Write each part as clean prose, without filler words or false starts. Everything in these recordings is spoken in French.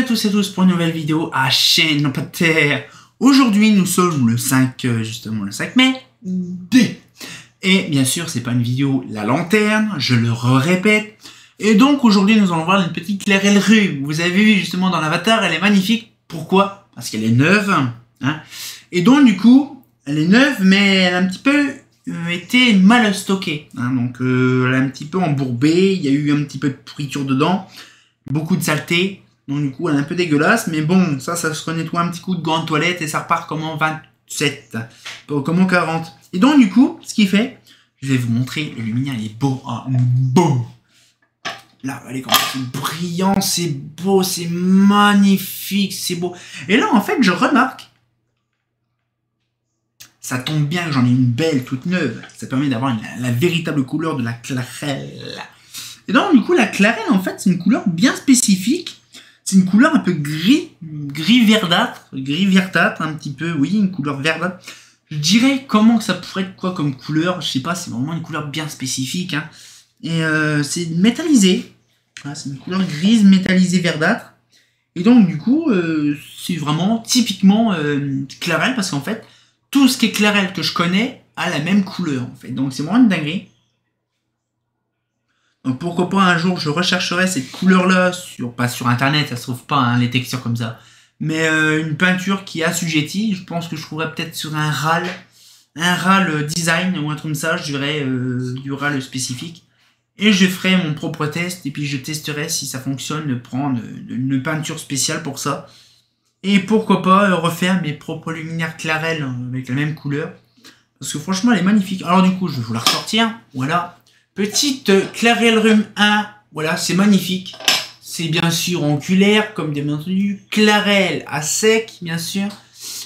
à tous et à tous pour une nouvelle vidéo à chaîne non pas de terre. Aujourd'hui nous sommes le 5, justement le 5 mai. Et bien sûr c'est pas une vidéo la lanterne, je le répète. Et donc aujourd'hui nous allons voir une petite clairelle rhume. Vous avez vu justement dans l'avatar, elle est magnifique. Pourquoi? Parce qu'elle est neuve. Hein. Et donc du coup, elle est neuve mais elle a un petit peu été mal stockée. Hein. Donc elle est un petit peu embourbée, il y a eu un petit peu de pourriture dedans. Beaucoup de saleté, donc du coup elle est un peu dégueulasse, mais bon, ça se renettoie un petit coup de gant de toilette et ça repart comme en 27, comme en 40. Et donc du coup, ce qu'il fait, je vais vous montrer, le luminaire il est beau, hein, beau. Là, allez, comme c'est brillant, c'est beau, c'est magnifique, c'est beau. Et là, en fait, je remarque, ça tombe bien que j'en ai une belle, toute neuve. Ça permet d'avoir la véritable couleur de la clarelle. Et donc, du coup, la clarelle, en fait, c'est une couleur bien spécifique. C'est une couleur un peu gris verdâtre, un petit peu, oui, une couleur verdâtre. Je dirais comment que ça pourrait être quoi comme couleur, je sais pas, c'est vraiment une couleur bien spécifique. Hein. Et c'est métallisé. Voilà, c'est une couleur grise métallisée verdâtre. Et donc, du coup, c'est vraiment typiquement clarelle, parce qu'en fait, tout ce qui est clarelle que je connais a la même couleur, en fait. Donc, c'est vraiment une dinguerie. Donc pourquoi pas un jour je rechercherai cette couleur-là, pas sur internet, ça se trouve pas, hein, les textures comme ça, mais une peinture qui est assujettie, je pense que je trouverais peut-être sur un RAL design ou un truc comme ça, je dirais du RAL spécifique, et je ferai mon propre test, et puis je testerai si ça fonctionne de prendre une peinture spéciale pour ça, et pourquoi pas refaire mes propres luminaires Clarelle avec la même couleur, parce que franchement elle est magnifique. Alors du coup je vais vous la ressortir, voilà. Petite Clarelle Rhume 1, voilà, c'est magnifique. C'est bien sûr angulaire, comme bien entendu. Clarelle à sec, bien sûr.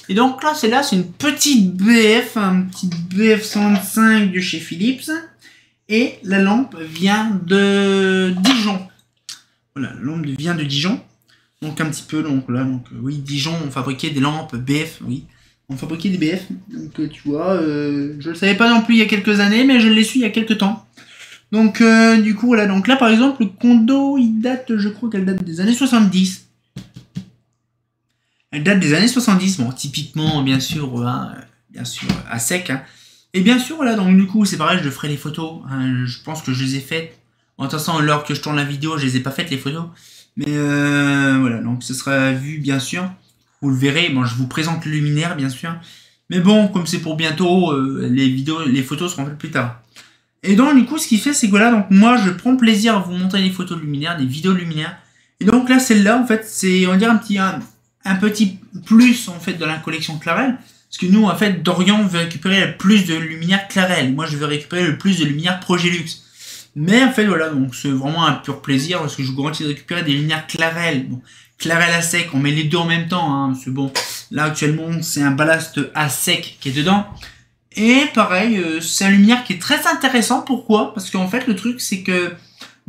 Et donc là, c'est une petite BF, un petit BF 125 de chez Philips. Et la lampe vient de Dijon. Voilà, la lampe vient de Dijon. Donc un petit peu, donc là, oui, Dijon, on fabriquait des lampes BF, oui. On fabriquait des BF. Donc tu vois, je le savais pas non plus il y a quelques années, mais je l'ai su il y a quelques temps. Donc du coup voilà, donc là par exemple le condo il date, je crois qu'elle date des années 70. Elle date des années 70, bon typiquement bien sûr à sec. Hein. Et bien sûr voilà, donc du coup c'est pareil, je ferai les photos, hein, je pense que je les ai faites. Bon, de toute façon lors que je tourne la vidéo je les ai pas faites les photos. Mais voilà, donc ce sera vu bien sûr. Vous le verrez, bon je vous présente le luminaire bien sûr. Mais bon, comme c'est pour bientôt, les photos seront faites plus tard. Et donc du coup ce qu'il fait c'est que voilà, donc moi je prends plaisir à vous montrer des photos de luminaire, des vidéos de luminaire. Et donc là celle-là en fait c'est on dirait un petit plus en fait de la collection Clarelle. Parce que nous en fait Dorian veut récupérer le plus de luminaire Clarelle. Moi je veux récupérer le plus de luminaire Progélux. Mais en fait voilà, donc c'est vraiment un pur plaisir parce que je vous garantis de récupérer des luminaires Clarelle. Bon, Clarelle à sec, on met les deux en même temps. Hein, parce que bon, là actuellement c'est un ballast à sec qui est dedans. Et pareil, c'est un luminaire qui est très intéressant. Pourquoi? Parce qu'en fait, le truc, c'est que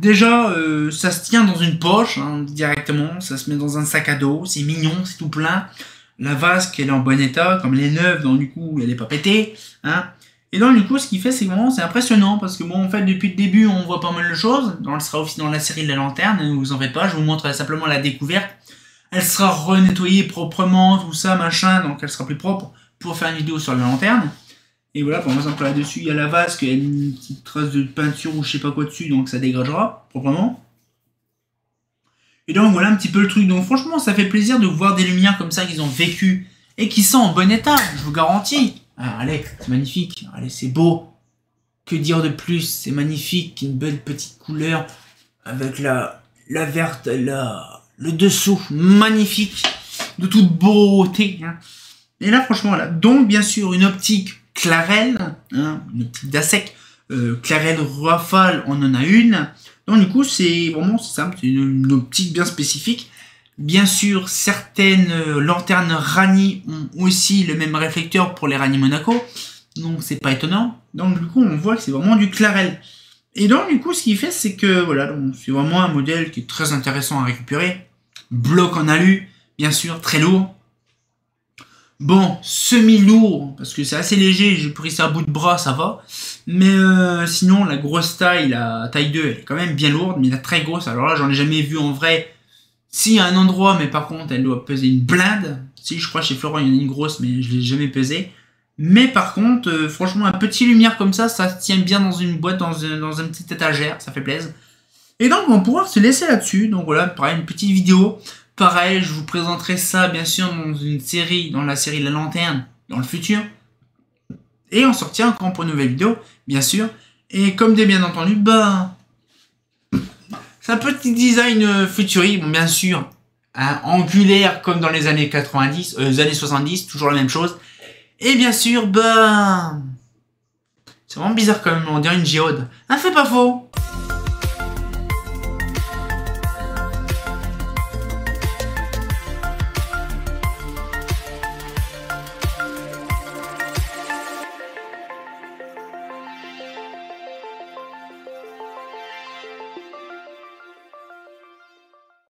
déjà, ça se tient dans une poche, hein, directement. Ça se met dans un sac à dos. C'est mignon, c'est tout plein. La vasque, elle est en bon état. Comme elle est neuve, donc du coup, elle n'est pas pétée. Hein. Et donc, du coup, ce qu'il fait, c'est vraiment, c'est impressionnant. Parce que bon, en fait, depuis le début, on voit pas mal de choses. Donc, elle sera aussi dans la série de la lanterne. Ne vous en faites pas, je vous montre simplement la découverte. Elle sera renettoyée proprement, tout ça, machin. Donc, elle sera plus propre pour faire une vidéo sur la lanterne. Et voilà, par exemple là-dessus, il y a la vasque, il y a une petite trace de peinture ou je sais pas quoi dessus, donc ça dégagera proprement. Et donc voilà un petit peu le truc. Donc franchement, ça fait plaisir de voir des lumières comme ça qu'ils ont vécu et qui sont en bon état, je vous garantis. Ah, allez, c'est magnifique, allez, c'est beau. Que dire de plus, c'est magnifique, une belle petite couleur avec la verte, le dessous, magnifique, de toute beauté. Hein. Et là, franchement, voilà. Donc, bien sûr, une optique Clarelle, hein, une optique d'ASEC, Clarelle Rafale, on en a une. Donc du coup c'est vraiment simple, c'est une optique bien spécifique. Bien sûr certaines lanternes Rani ont aussi le même réflecteur pour les Rani Monaco, donc c'est pas étonnant. Donc du coup on voit que c'est vraiment du Clarelle. Et donc du coup ce qu'il fait c'est que voilà, c'est vraiment un modèle qui est très intéressant à récupérer. Bloc en alu, bien sûr, très lourd. Bon, semi-lourd, parce que c'est assez léger, j'ai pris ça à bout de bras, ça va. Mais sinon, la grosse taille, la taille 2, elle est quand même bien lourde, mais la très grosse, alors là, j'en ai jamais vu en vrai. Si, à un endroit, mais par contre, elle doit peser une blinde. Si, je crois chez Florent, il y en a une grosse, mais je l'ai jamais pesée. Mais par contre, franchement, un petit lumière comme ça se tient bien dans une boîte, dans un petit étagère, ça fait plaisir. Et donc, on va pouvoir se laisser là-dessus. Donc voilà, pareil, une petite vidéo. Pareil, je vous présenterai ça, bien sûr, dans une série, dans la série La Lanterne, dans le futur. Et on sortira encore pour une nouvelle vidéo, bien sûr. Et comme bien entendu, bah... c'est un petit design futuriste, bon, bien sûr. Hein, angulaire, comme dans les années 90, les années 70, toujours la même chose. Et bien sûr, bah... c'est vraiment bizarre quand même, on dirait une géode. Ah, c'est pas faux.